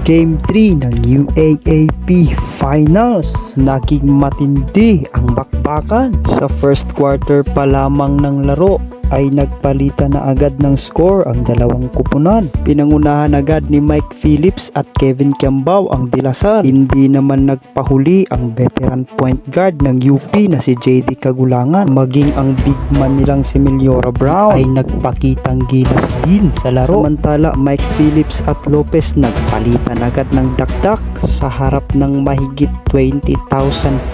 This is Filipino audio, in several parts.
Game 3 ng UAAP Finals. Naging matindi ang bakbakan. Sa first quarter pa lamang ng laro ay nagpalitan na agad ng score ang dalawang kupunan. Pinangunahan agad ni Mike Phillips at Kevin Kiambao ang bilasan. Hindi naman nagpahuli ang veteran point guard ng UP na si JD Kagulangan. Maging ang big man nilang si Meliora Brown ay nagpakitang gilas din sa laro. Samantala Mike Phillips at Lopez nagpalitan agad ng dakdak sa harap ng mahigit 20,000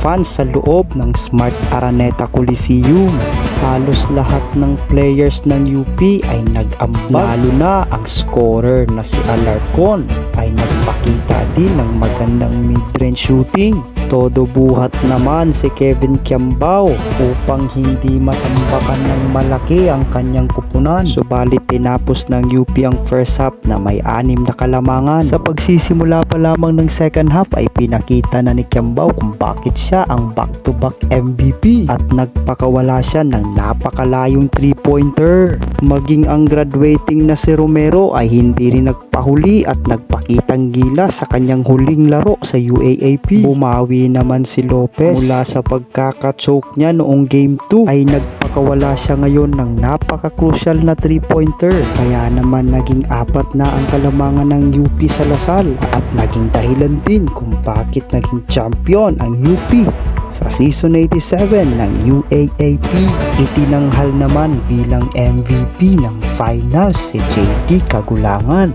fans sa loob ng Smart Araneta Coliseum. Halos lahat ng players ng UP ay nag-ambag, lalo na ang scorer na si Alarcon ay nagpakita din ng magandang mid-range shooting. Todo buhat naman si Kevin Kiambao upang hindi matambakan ng malaki ang kanyang kupunan. Subalit tinapos ng UP ang first half na may 6 na kalamangan. Sa pagsisimula pa lamang ng second half ay pinakita na ni Kiambao kung bakit siya ang back-to-back MVP at nagpakawala siya ng napakalayong 3-pointer. Maging ang graduating na si Romero ay hindi rin nagpahuli at nagpakitang gilas sa kanyang huling laro sa UAAP. Bumawi naman si Lopez mula sa pagkaka-choke niya noong game 2 ay nagpakawala siya ngayon ng napaka-crucial na 3-pointer. Kaya naman naging 4 na ang kalamangan ng UP sa Lasal at naging dahilan din kung bakit naging champion ang UP sa season 87 ng UAAP. Itinanghal naman bilang MVP ng finals si JD Kagulangan.